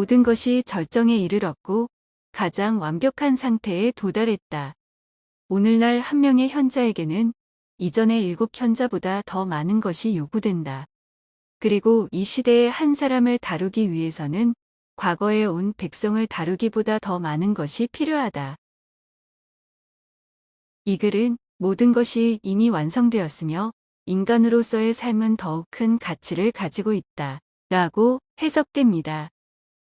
모든 것이 절정에 이르렀고 가장 완벽한 상태에 도달했다. 오늘날 한 명의 현자에게는 이전의 7현자보다 더 많은 것이 요구된다. 그리고 이 시대의 한 사람을 다루기 위해서는 과거에 온 백성을 다루기보다 더 많은 것이 필요하다. 이 글은 모든 것이 이미 완성되었으며 인간으로서의 삶은 더욱 큰 가치를 가지고 있다. 라고 해석됩니다.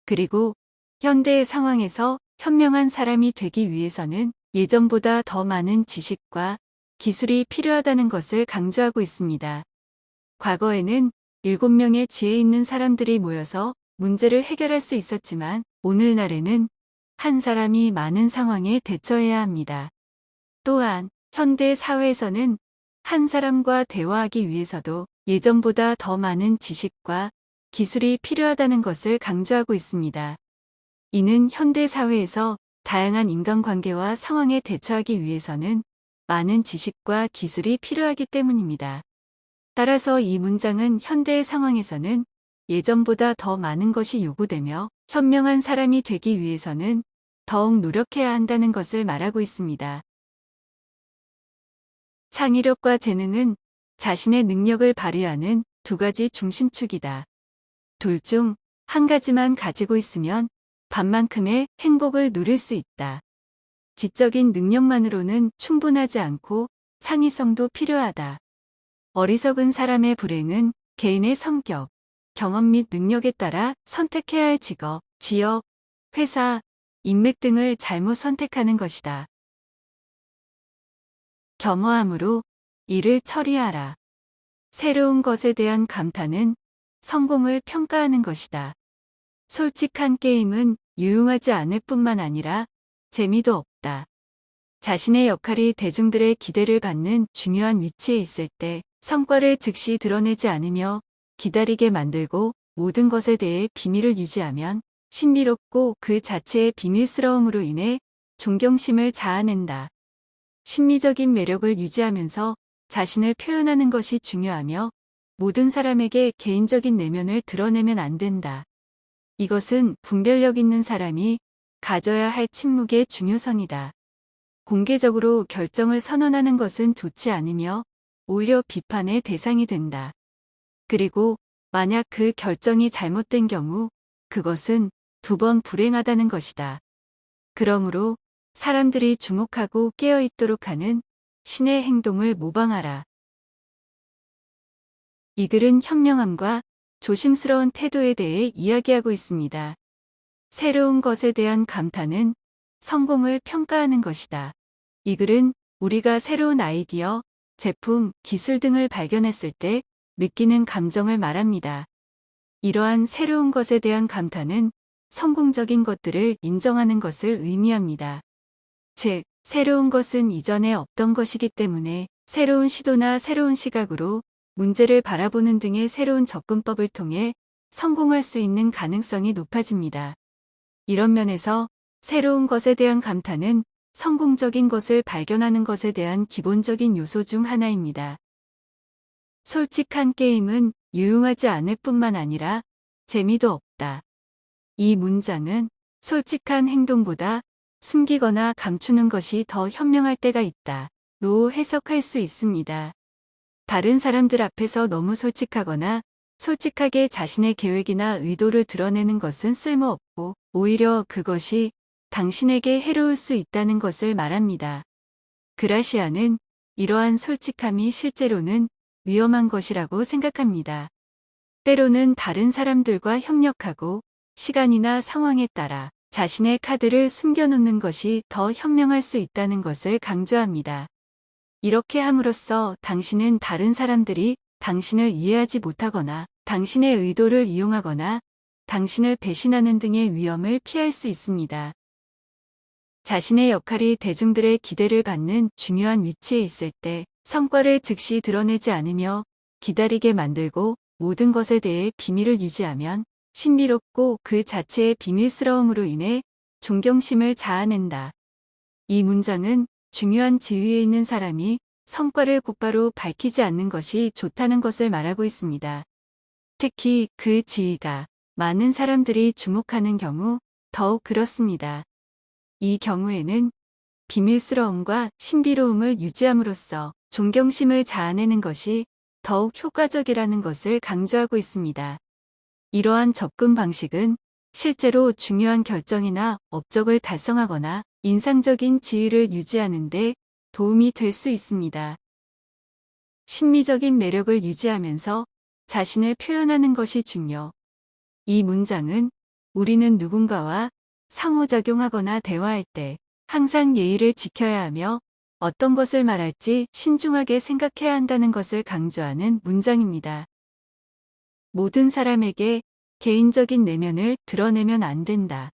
그리고 현대의 상황에서 현명한 사람이 되기 위해서는 예전보다 더 많은 지식과 기술이 필요하다는 것을 강조하고 있습니다. 과거에는 7명의 지혜 있는 사람들이 모여서 문제를 해결할 수 있었지만 오늘날에는 한 사람이 많은 상황에 대처해야 합니다. 또한 현대 사회에서는 한 사람과 대화하기 위해서도 예전보다 더 많은 지식과 기술이 필요하다는 것을 강조하고 있습니다. 이는 현대 사회에서 다양한 인간관계와 상황에 대처하기 위해서는 많은 지식과 기술이 필요하기 때문입니다. 따라서 이 문장은 현대의 상황에서는 예전보다 더 많은 것이 요구되며 현명한 사람이 되기 위해서는 더욱 노력해야 한다는 것을 말하고 있습니다. 창의력과 재능은 자신의 능력을 발휘하는 두 가지 중심축이다. 둘 중 한 가지만 가지고 있으면 반만큼의 행복을 누릴 수 있다. 지적인 능력만으로는 충분하지 않고 창의성도 필요하다. 어리석은 사람의 불행은 개인의 성격, 경험 및 능력에 따라 선택해야 할 직업, 지역, 회사, 인맥 등을 잘못 선택하는 것이다. 겸허함으로 일을 처리하라. 새로운 것에 대한 감탄은 성공을 평가하는 것이다. 솔직한 게임은 유용하지 않을 뿐만 아니라 재미도 없다. 자신의 역할이 대중들의 기대를 받는 중요한 위치에 있을 때 성과를 즉시 드러내지 않으며 기다리게 만들고 모든 것에 대해 비밀을 유지하면 신비롭고 그 자체의 비밀스러움으로 인해 존경심을 자아낸다. 심미적인 매력을 유지하면서 자신을 표현하는 것이 중요하며 모든 사람에게 개인적인 내면을 드러내면 안 된다. 이것은 분별력 있는 사람이 가져야 할 침묵의 중요성이다. 공개적으로 결정을 선언하는 것은 좋지 않으며 오히려 비판의 대상이 된다. 그리고 만약 그 결정이 잘못된 경우 그것은 2번 불행하다는 것이다. 그러므로 사람들이 주목하고 깨어있도록 하는 신의 행동을 모방하라. 이 글은 현명함과 조심스러운 태도에 대해 이야기하고 있습니다. 새로운 것에 대한 감탄은 성공을 평가하는 것이다. 이 글은 우리가 새로운 아이디어, 제품, 기술 등을 발견했을 때 느끼는 감정을 말합니다. 이러한 새로운 것에 대한 감탄은 성공적인 것들을 인정하는 것을 의미합니다. 즉, 새로운 것은 이전에 없던 것이기 때문에 새로운 시도나 새로운 시각으로 문제를 바라보는 등의 새로운 접근법을 통해 성공할 수 있는 가능성이 높아집니다. 이런 면에서 새로운 것에 대한 감탄은 성공적인 것을 발견하는 것에 대한 기본적인 요소 중 하나입니다. 솔직한 게임은 유용하지 않을 뿐만 아니라 재미도 없다. 이 문장은 솔직한 행동보다 숨기거나 감추는 것이 더 현명할 때가 있다로 해석할 수 있습니다. 다른 사람들 앞에서 너무 솔직하거나 솔직하게 자신의 계획이나 의도를 드러내는 것은 쓸모없고 오히려 그것이 당신에게 해로울 수 있다는 것을 말합니다. 그라시아는 이러한 솔직함이 실제로는 위험한 것이라고 생각합니다. 때로는 다른 사람들과 협력하고 시간이나 상황에 따라 자신의 카드를 숨겨놓는 것이 더 현명할 수 있다는 것을 강조합니다. 이렇게 함으로써 당신은 다른 사람들이 당신을 이해하지 못하거나 당신의 의도를 이용하거나 당신을 배신하는 등의 위험을 피할 수 있습니다. 자신의 역할이 대중들의 기대를 받는 중요한 위치에 있을 때 성과를 즉시 드러내지 않으며 기다리게 만들고 모든 것에 대해 비밀을 유지하면 신비롭고 그 자체의 비밀스러움으로 인해 존경심을 자아낸다. 이 문장은 중요한 지위에 있는 사람이 성과를 곧바로 밝히지 않는 것이 좋다는 것을 말하고 있습니다. 특히 그 지위가 많은 사람들이 주목하는 경우 더욱 그렇습니다. 이 경우에는 비밀스러움과 신비로움을 유지함으로써 존경심을 자아내는 것이 더욱 효과적이라는 것을 강조하고 있습니다. 이러한 접근 방식은 실제로 중요한 결정이나 업적을 달성하거나 인상적인 지위를 유지하는 데 도움이 될 수 있습니다. 심미적인 매력을 유지하면서 자신을 표현하는 것이 중요. 이 문장은 우리는 누군가와 상호작용하거나 대화할 때 항상 예의를 지켜야 하며 어떤 것을 말할지 신중하게 생각해야 한다는 것을 강조하는 문장입니다. 모든 사람에게 개인적인 내면을 드러내면 안 된다.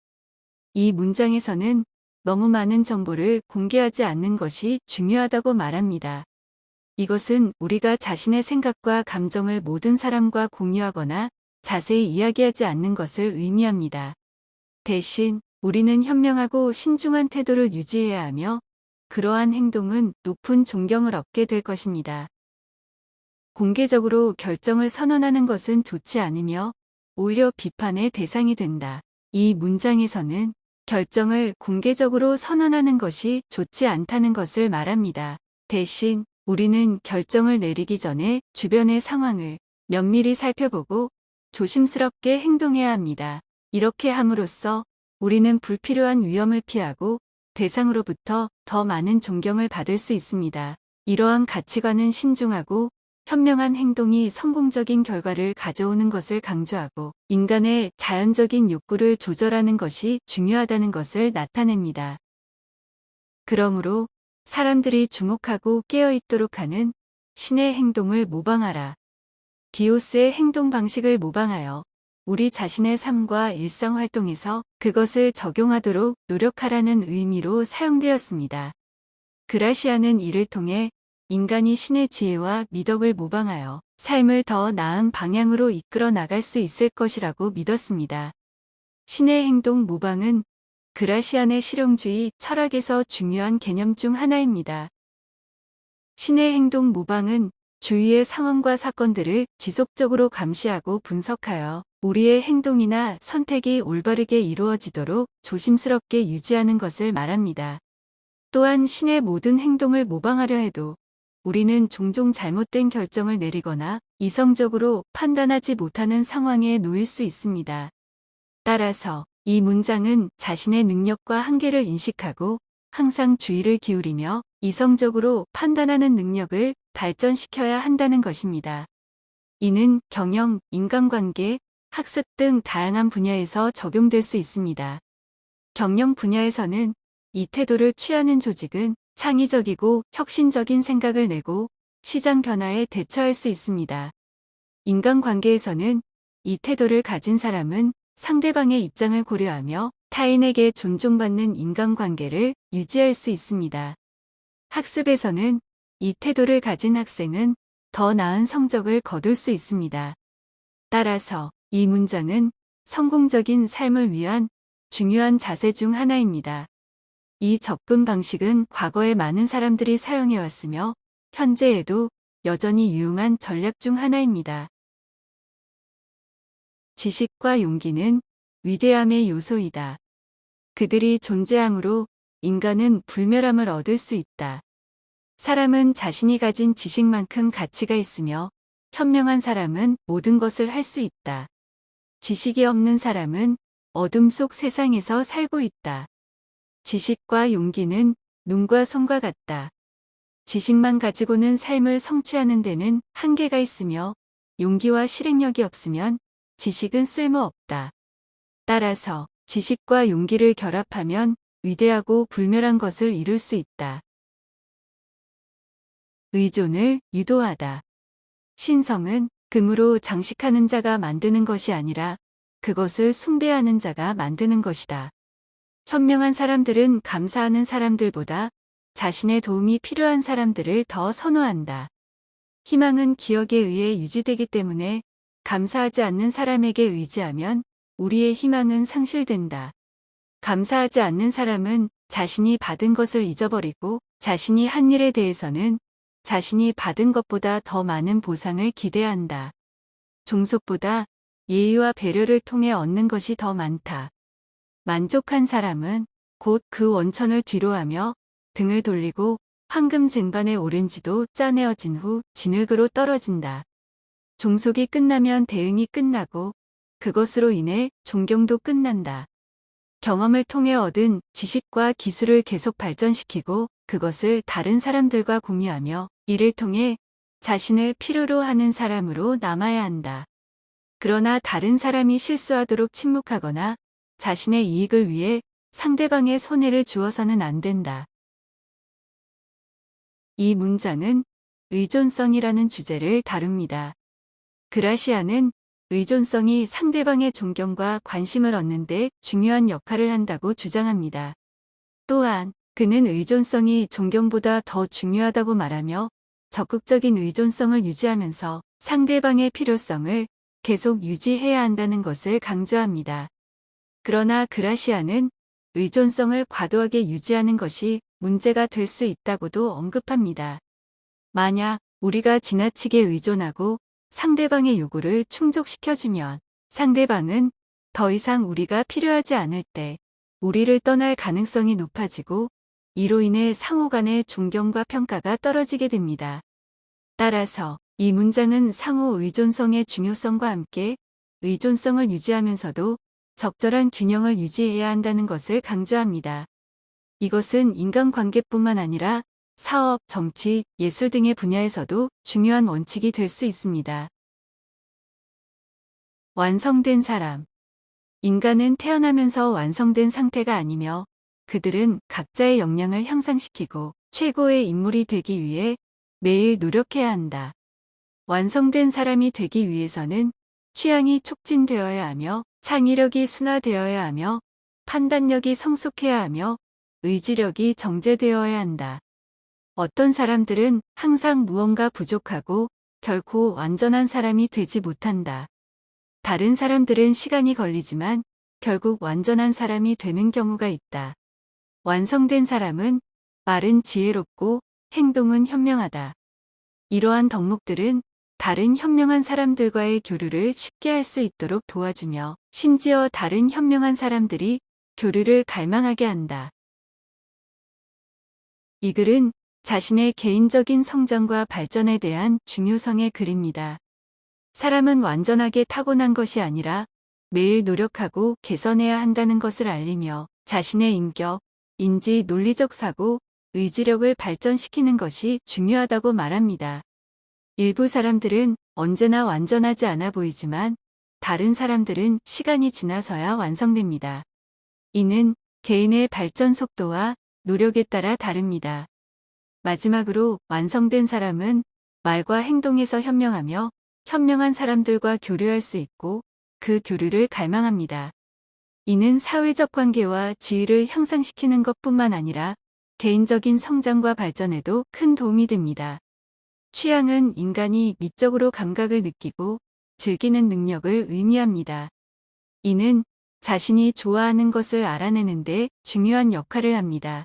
이 문장에서는 너무 많은 정보를 공개하지 않는 것이 중요하다고 말합니다. 이것은 우리가 자신의 생각과 감정을 모든 사람과 공유하거나 자세히 이야기하지 않는 것을 의미합니다. 대신 우리는 현명하고 신중한 태도를 유지해야 하며 그러한 행동은 높은 존경을 얻게 될 것입니다. 공개적으로 결정을 선언하는 것은 좋지 않으며 오히려 비판의 대상이 된다. 이 문장에서는 결정을 공개적으로 선언하는 것이 좋지 않다는 것을 말합니다. 대신 우리는 결정을 내리기 전에 주변의 상황을 면밀히 살펴보고 조심스럽게 행동해야 합니다. 이렇게 함으로써 우리는 불필요한 위험을 피하고 대상으로부터 더 많은 존경을 받을 수 있습니다. 이러한 가치관은 신중하고 현명한 행동이 성공적인 결과를 가져오는 것을 강조하고 인간의 자연적인 욕구를 조절하는 것이 중요하다는 것을 나타냅니다. 그러므로 사람들이 주목하고 깨어있도록 하는 신의 행동을 모방하라. 디오스의 행동 방식을 모방하여 우리 자신의 삶과 일상 활동에서 그것을 적용하도록 노력하라는 의미로 사용되었습니다. 그라시아는 이를 통해 인간이 신의 지혜와 미덕을 모방하여 삶을 더 나은 방향으로 이끌어 나갈 수 있을 것이라고 믿었습니다. 신의 행동 모방은 그라시안의 실용주의 철학에서 중요한 개념 중 하나입니다. 신의 행동 모방은 주위의 상황과 사건들을 지속적으로 감시하고 분석하여 우리의 행동이나 선택이 올바르게 이루어지도록 조심스럽게 유지하는 것을 말합니다. 또한 신의 모든 행동을 모방하려 해도 우리는 종종 잘못된 결정을 내리거나 이성적으로 판단하지 못하는 상황에 놓일 수 있습니다. 따라서 이 문장은 자신의 능력과 한계를 인식하고 항상 주의를 기울이며 이성적으로 판단하는 능력을 발전시켜야 한다는 것입니다. 이는 경영, 인간관계, 학습 등 다양한 분야에서 적용될 수 있습니다. 경영 분야에서는 이 태도를 취하는 조직은 창의적이고 혁신적인 생각을 내고 시장 변화에 대처할 수 있습니다. 인간관계에서는 이 태도를 가진 사람은 상대방의 입장을 고려하며 타인에게 존중받는 인간관계를 유지할 수 있습니다. 학습에서는 이 태도를 가진 학생은 더 나은 성적을 거둘 수 있습니다. 따라서 이 문장은 성공적인 삶을 위한 중요한 자세 중 하나입니다. 이 접근 방식은 과거에 많은 사람들이 사용해왔으며 현재에도 여전히 유용한 전략 중 하나입니다. 지식과 용기는 위대함의 요소이다. 그들이 존재함으로 인간은 불멸함을 얻을 수 있다. 사람은 자신이 가진 지식만큼 가치가 있으며 현명한 사람은 모든 것을 할 수 있다. 지식이 없는 사람은 어둠 속 세상에서 살고 있다. 지식과 용기는 눈과 손과 같다. 지식만 가지고는 삶을 성취하는 데는 한계가 있으며 용기와 실행력이 없으면 지식은 쓸모없다. 따라서 지식과 용기를 결합하면 위대하고 불멸한 것을 이룰 수 있다. 의존을 유도하다. 신성은 금으로 장식하는 자가 만드는 것이 아니라 그것을 숭배하는 자가 만드는 것이다. 현명한 사람들은 감사하는 사람들보다 자신의 도움이 필요한 사람들을 더 선호한다. 희망은 기억에 의해 유지되기 때문에 감사하지 않는 사람에게 의지하면 우리의 희망은 상실된다. 감사하지 않는 사람은 자신이 받은 것을 잊어버리고 자신이 한 일에 대해서는 자신이 받은 것보다 더 많은 보상을 기대한다. 종속보다 예의와 배려를 통해 얻는 것이 더 많다. 만족한 사람은 곧 그 원천을 뒤로하며 등을 돌리고 황금 쟁반에 오른 지도 짜내어진 후 진흙으로 떨어진다. 종속이 끝나면 대응이 끝나고 그것으로 인해 존경도 끝난다. 경험을 통해 얻은 지식과 기술을 계속 발전시키고 그것을 다른 사람들과 공유하며 이를 통해 자신을 필요로 하는 사람으로 남아야 한다. 그러나 다른 사람이 실수하도록 침묵하거나 자신의 이익을 위해 상대방의 손해를 주어서는 안 된다. 이 문장은 의존성이라는 주제를 다룹니다. 그라시아는 의존성이 상대방의 존경과 관심을 얻는 데 중요한 역할을 한다고 주장합니다. 또한 그는 의존성이 존경보다 더 중요하다고 말하며 적극적인 의존성을 유지하면서 상대방의 필요성을 계속 유지해야 한다는 것을 강조합니다. 그러나 그라시아는 의존성을 과도하게 유지하는 것이 문제가 될 수 있다고도 언급합니다. 만약 우리가 지나치게 의존하고 상대방의 요구를 충족시켜주면 상대방은 더 이상 우리가 필요하지 않을 때 우리를 떠날 가능성이 높아지고 이로 인해 상호 간의 존경과 평가가 떨어지게 됩니다. 따라서 이 문장은 상호 의존성의 중요성과 함께 의존성을 유지하면서도 적절한 균형을 유지해야 한다는 것을 강조합니다. 이것은 인간관계뿐만 아니라 사업, 정치, 예술 등의 분야에서도 중요한 원칙이 될 수 있습니다. 완성된 사람. 인간은 태어나면서 완성된 상태가 아니며 그들은 각자의 역량을 향상시키고 최고의 인물이 되기 위해 매일 노력해야 한다. 완성된 사람이 되기 위해서는 취향이 촉진되어야 하며 창의력이 순화되어야 하며 판단력이 성숙해야 하며 의지력이 정제되어야 한다. 어떤 사람들은 항상 무언가 부족하고 결코 완전한 사람이 되지 못한다. 다른 사람들은 시간이 걸리지만 결국 완전한 사람이 되는 경우가 있다. 완성된 사람은 말은 지혜롭고 행동은 현명하다. 이러한 덕목들은 다른 현명한 사람들과의 교류를 쉽게 할 수 있도록 도와주며 심지어 다른 현명한 사람들이 교류를 갈망하게 한다. 이 글은 자신의 개인적인 성장과 발전에 대한 중요성의 글입니다. 사람은 완전하게 타고난 것이 아니라 매일 노력하고 개선해야 한다는 것을 알리며 자신의 인격, 인지, 논리적 사고, 의지력을 발전시키는 것이 중요하다고 말합니다. 일부 사람들은 언제나 완전하지 않아 보이지만 다른 사람들은 시간이 지나서야 완성됩니다. 이는 개인의 발전 속도와 노력에 따라 다릅니다. 마지막으로 완성된 사람은 말과 행동에서 현명하며 현명한 사람들과 교류할 수 있고 그 교류를 갈망합니다. 이는 사회적 관계와 지위를 향상시키는 것뿐만 아니라 개인적인 성장과 발전에도 큰 도움이 됩니다. 취향은 인간이 미적으로 감각을 느끼고 즐기는 능력을 의미합니다. 이는 자신이 좋아하는 것을 알아내는 데 중요한 역할을 합니다.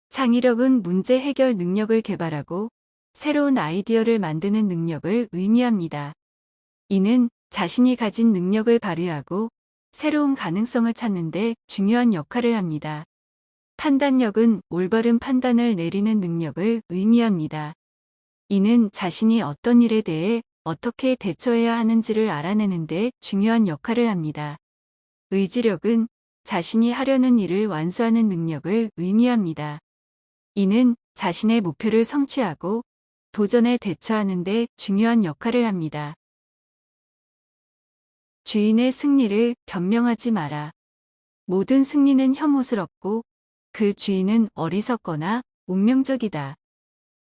창의력은 문제 해결 능력을 개발하고 새로운 아이디어를 만드는 능력을 의미합니다. 이는 자신이 가진 능력을 발휘하고 새로운 가능성을 찾는 데 중요한 역할을 합니다. 판단력은 올바른 판단을 내리는 능력을 의미합니다. 이는 자신이 어떤 일에 대해 어떻게 대처해야 하는지를 알아내는 데 중요한 역할을 합니다. 의지력은 자신이 하려는 일을 완수하는 능력을 의미합니다. 이는 자신의 목표를 성취하고 도전에 대처하는 데 중요한 역할을 합니다. 주인의 승리를 변명하지 마라. 모든 승리는 혐오스럽고 그 주인은 어리석거나 운명적이다.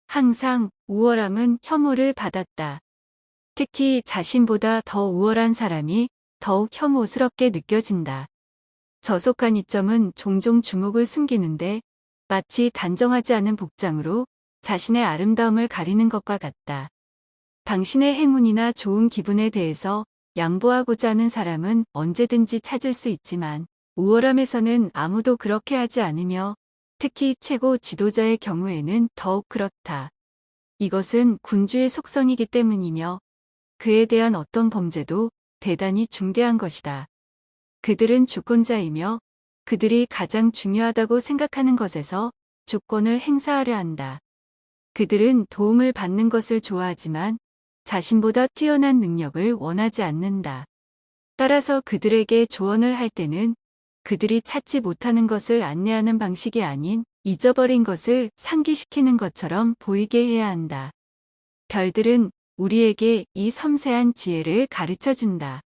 항상 우월함은 혐오를 받았다. 특히 자신보다 더 우월한 사람이 더욱 혐오스럽게 느껴진다. 저속한 이점은 종종 주목을 숨기는데 마치 단정하지 않은 복장으로 자신의 아름다움을 가리는 것과 같다. 당신의 행운이나 좋은 기분에 대해서 양보하고자 하는 사람은 언제든지 찾을 수 있지만 우월함에서는 아무도 그렇게 하지 않으며 특히 최고 지도자의 경우에는 더욱 그렇다. 이것은 군주의 속성이기 때문이며 그에 대한 어떤 범죄도 대단히 중대한 것이다. 그들은 주권자이며 그들이 가장 중요하다고 생각하는 것에서 주권을 행사하려 한다. 그들은 도움을 받는 것을 좋아하지만 자신보다 뛰어난 능력을 원하지 않는다. 따라서 그들에게 조언을 할 때는 그들이 찾지 못하는 것을 안내하는 방식이 아닌 잊어버린 것을 상기시키는 것처럼 보이게 해야 한다. 별들은 우리에게 이 섬세한 지혜를 가르쳐 준다.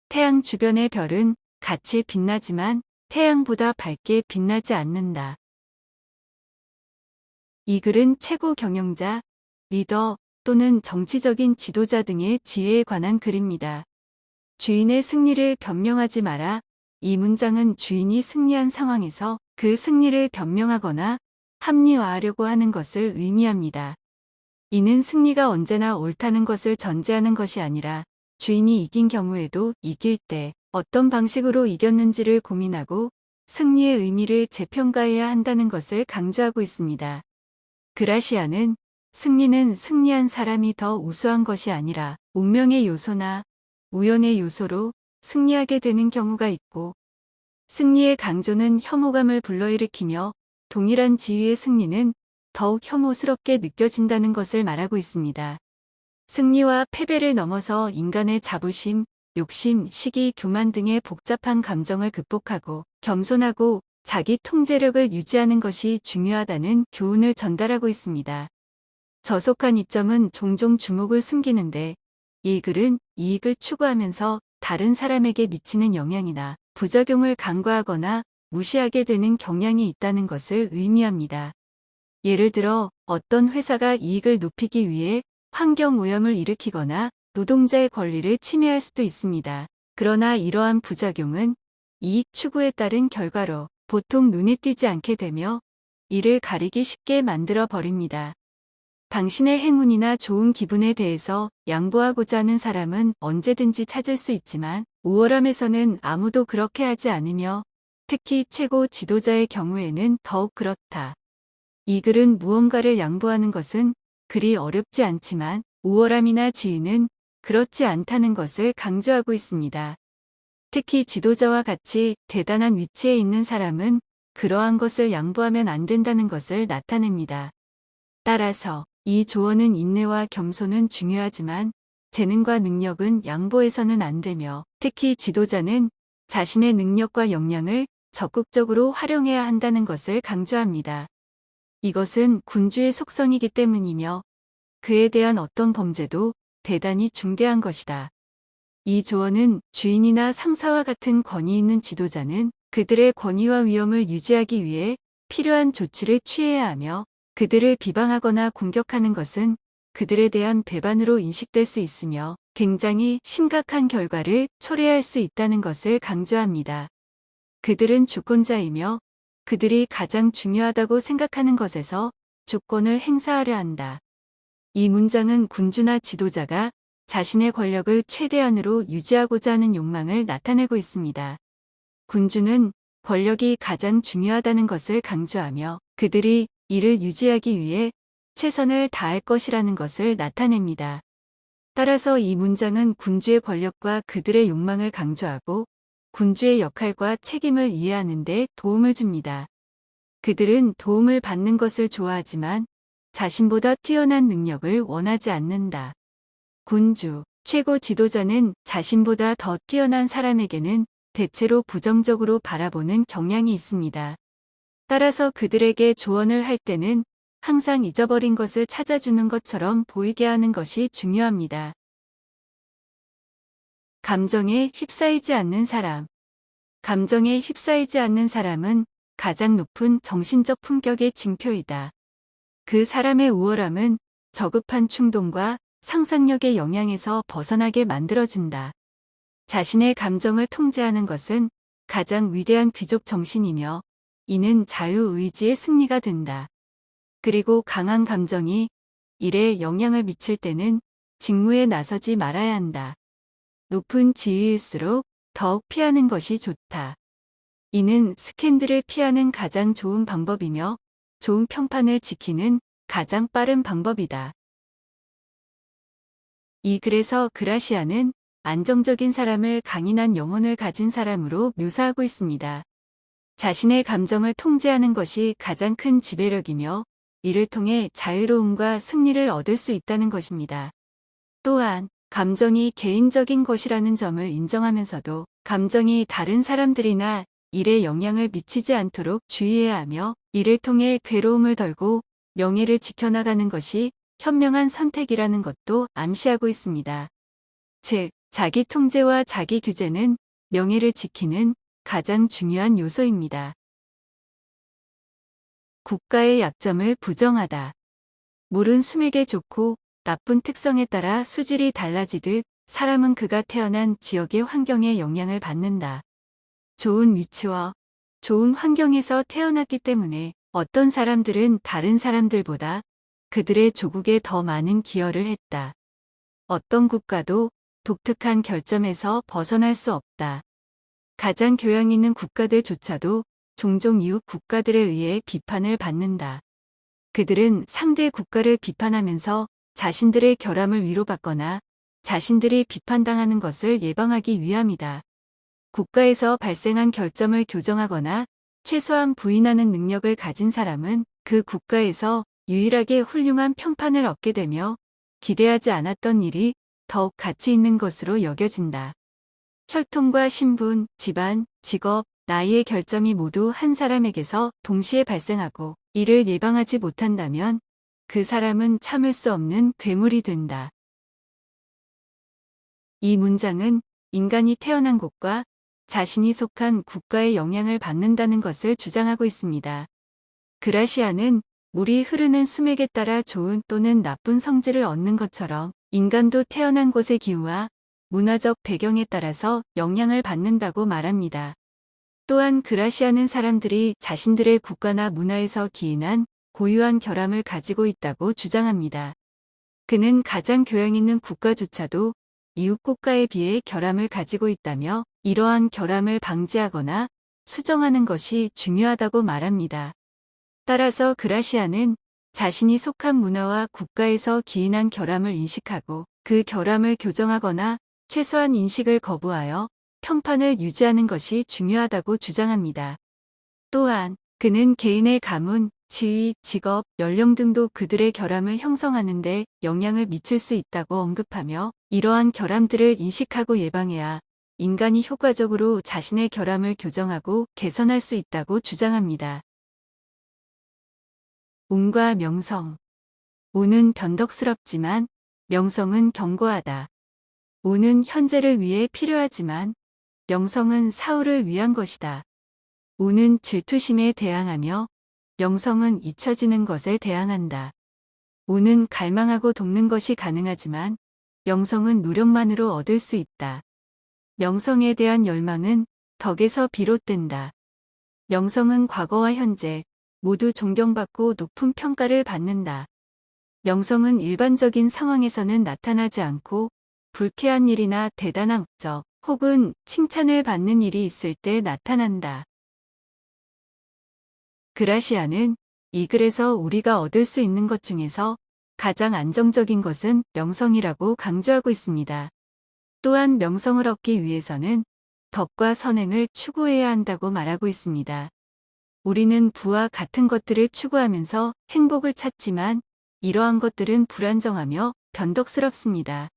태양 주변의 별은 같이 빛나지만 태양보다 밝게 빛나지 않는다. 이 글은 최고 경영자, 리더 또는 정치적인 지도자 등의 지혜에 관한 글입니다. 주인의 승리를 변명하지 마라. 이 문장은 주인이 승리한 상황에서 그 승리를 변명하거나 합리화하려고 하는 것을 의미합니다. 이는 승리가 언제나 옳다는 것을 전제하는 것이 아니라 주인이 이긴 경우에도 이길 때 어떤 방식으로 이겼는지를 고민하고 승리의 의미를 재평가해야 한다는 것을 강조하고 있습니다. 그라시아는 승리는 승리한 사람이 더 우수한 것이 아니라 운명의 요소나 우연의 요소로 승리하게 되는 경우가 있고, 승리의 강조는 혐오감을 불러일으키며 동일한 지위의 승리는 더욱 혐오스럽게 느껴진다는 것을 말하고 있습니다. 승리와 패배를 넘어서 인간의 자부심, 욕심, 시기, 교만 등의 복잡한 감정을 극복하고 겸손하고 자기 통제력을 유지하는 것이 중요하다는 교훈을 전달하고 있습니다. 저속한 이점은 종종 주목을 숨기는데 이 글은 이익을 추구하면서 다른 사람에게 미치는 영향이나 부작용을 간과하거나 무시하게 되는 경향이 있다는 것을 의미합니다. 예를 들어 어떤 회사가 이익을 높이기 위해 환경 오염을 일으키거나 노동자의 권리를 침해할 수도 있습니다. 그러나 이러한 부작용은 이익 추구에 따른 결과로 보통 눈에 띄지 않게 되며 이를 가리기 쉽게 만들어 버립니다. 당신의 행운이나 좋은 기분에 대해서 양보하고자 하는 사람은 언제든지 찾을 수 있지만 우월함에서는 아무도 그렇게 하지 않으며 특히 최고 지도자의 경우에는 더욱 그렇다. 이 글은 무언가를 양보하는 것은 그리 어렵지 않지만 우월함이나 지위는 그렇지 않다는 것을 강조하고 있습니다. 특히 지도자와 같이 대단한 위치에 있는 사람은 그러한 것을 양보하면 안 된다는 것을 나타냅니다. 따라서 이 조언은 인내와 겸손은 중요하지만 재능과 능력은 양보해서는 안 되며 특히 지도자는 자신의 능력과 역량을 적극적으로 활용해야 한다는 것을 강조합니다. 이것은 군주의 속성이기 때문이며 그에 대한 어떤 범죄도 대단히 중대한 것이다. 이 조언은 주인이나 상사와 같은 권위 있는 지도자는 그들의 권위와 위엄을 유지하기 위해 필요한 조치를 취해야 하며 그들을 비방하거나 공격하는 것은 그들에 대한 배반으로 인식될 수 있으며 굉장히 심각한 결과를 초래할 수 있다는 것을 강조합니다. 그들은 주권자이며 그들이 가장 중요하다고 생각하는 것에서 주권을 행사하려 한다. 이 문장은 군주나 지도자가 자신의 권력을 최대한으로 유지하고자 하는 욕망을 나타내고 있습니다. 군주는 권력이 가장 중요하다는 것을 강조하며 그들이 이를 유지하기 위해 최선을 다할 것이라는 것을 나타냅니다. 따라서 이 문장은 군주의 권력과 그들의 욕망을 강조하고 군주의 역할과 책임을 이해하는 데 도움을 줍니다. 그들은 도움을 받는 것을 좋아하지만 자신보다 뛰어난 능력을 원하지 않는다. 군주, 최고 지도자는 자신보다 더 뛰어난 사람에게는 대체로 부정적으로 바라보는 경향이 있습니다. 따라서 그들에게 조언을 할 때는 항상 잊어버린 것을 찾아주는 것처럼 보이게 하는 것이 중요합니다. 감정에 휩싸이지 않는 사람. 감정에 휩싸이지 않는 사람은 가장 높은 정신적 품격의 징표이다. 그 사람의 우월함은 저급한 충동과 상상력의 영향에서 벗어나게 만들어준다. 자신의 감정을 통제하는 것은 가장 위대한 귀족 정신이며 이는 자유의지의 승리가 된다. 그리고 강한 감정이 일에 영향을 미칠 때는 직무에 나서지 말아야 한다. 높은 지위일수록 더욱 피하는 것이 좋다. 이는 스캔들을 피하는 가장 좋은 방법이며 좋은 평판을 지키는 가장 빠른 방법이다. 이 글에서 그라시아는 안정적인 사람을 강인한 영혼을 가진 사람으로 묘사하고 있습니다. 자신의 감정을 통제하는 것이 가장 큰 지배력이며 이를 통해 자유로움과 승리를 얻을 수 있다는 것입니다. 또한 감정이 개인적인 것이라는 점을 인정하면서도 감정이 다른 사람들이나 일에 영향을 미치지 않도록 주의해야 하며 이를 통해 괴로움을 덜고 명예를 지켜나가는 것이 현명한 선택이라는 것도 암시하고 있습니다. 즉, 자기 통제와 자기 규제는 명예를 지키는 가장 중요한 요소입니다. 국가의 약점을 부정하다. 물은 숨에게 좋고 나쁜 특성에 따라 수질이 달라지듯 사람은 그가 태어난 지역의 환경에 영향을 받는다. 좋은 위치와 좋은 환경에서 태어났기 때문에 어떤 사람들은 다른 사람들보다 그들의 조국에 더 많은 기여를 했다. 어떤 국가도 독특한 결점에서 벗어날 수 없다. 가장 교양 있는 국가들조차도 종종 이웃 국가들에 의해 비판을 받는다. 그들은 상대 국가를 비판하면서 자신들의 결함을 위로받거나 자신들이 비판당하는 것을 예방하기 위함이다. 국가에서 발생한 결점을 교정하거나 최소한 부인하는 능력을 가진 사람은 그 국가에서 유일하게 훌륭한 평판을 얻게 되며 기대하지 않았던 일이 더욱 가치 있는 것으로 여겨진다. 혈통과 신분, 집안, 직업, 나이의 결점이 모두 한 사람에게서 동시에 발생하고 이를 예방하지 못한다면 그 사람은 참을 수 없는 괴물이 된다. 이 문장은 인간이 태어난 곳과 자신이 속한 국가의 영향을 받는다는 것을 주장하고 있습니다. 그라시아는 물이 흐르는 수맥에 따라 좋은 또는 나쁜 성질을 얻는 것처럼 인간도 태어난 곳의 기후와 문화적 배경에 따라서 영향을 받는다고 말합니다. 또한 그라시아는 사람들이 자신들의 국가나 문화에서 기인한 고유한 결함을 가지고 있다고 주장합니다. 그는 가장 교양 있는 국가조차도 이웃 국가에 비해 결함을 가지고 있다며 이러한 결함을 방지하거나 수정하는 것이 중요하다고 말합니다. 따라서 그라시아는 자신이 속한 문화와 국가에서 기인한 결함을 인식하고 그 결함을 교정하거나 최소한 인식을 거부하여 평판을 유지하는 것이 중요하다고 주장합니다. 또한 그는 개인의 가문, 지위, 직업, 연령 등도 그들의 결함을 형성하는 데 영향을 미칠 수 있다고 언급하며 이러한 결함들을 인식하고 예방해야 인간이 효과적으로 자신의 결함을 교정하고 개선할 수 있다고 주장합니다. 운과 명성. 운은 변덕스럽지만 명성은 견고하다. 운은 현재를 위해 필요하지만 명성은 사후를 위한 것이다. 운은 질투심에 대항하며 명성은 잊혀지는 것에 대항한다. 운은 갈망하고 돕는 것이 가능하지만 명성은 노력만으로 얻을 수 있다. 명성에 대한 열망은 덕에서 비롯된다. 명성은 과거와 현재 모두 존경받고 높은 평가를 받는다. 명성은 일반적인 상황에서는 나타나지 않고 불쾌한 일이나 대단한 업적 혹은 칭찬을 받는 일이 있을 때 나타난다. 그라시아는 이 글에서 우리가 얻을 수 있는 것 중에서 가장 안정적인 것은 명성이라고 강조하고 있습니다. 또한 명성을 얻기 위해서는 덕과 선행을 추구해야 한다고 말하고 있습니다. 우리는 부와 같은 것들을 추구하면서 행복을 찾지만 이러한 것들은 불안정하며 변덕스럽습니다.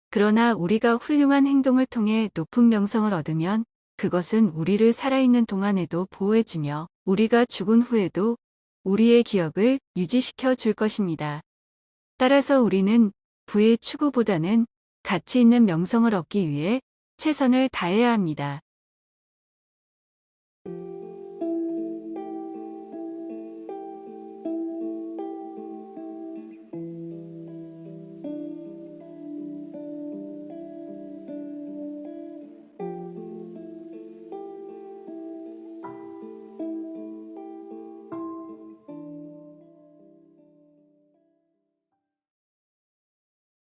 그러나 우리가 훌륭한 행동을 통해 높은 명성을 얻으면 그것은 우리를 살아있는 동안에도 보호해주며 우리가 죽은 후에도 우리의 기억을 유지시켜 줄 것입니다. 따라서 우리는 부의 추구보다는 가치 있는 명성을 얻기 위해 최선을 다해야 합니다.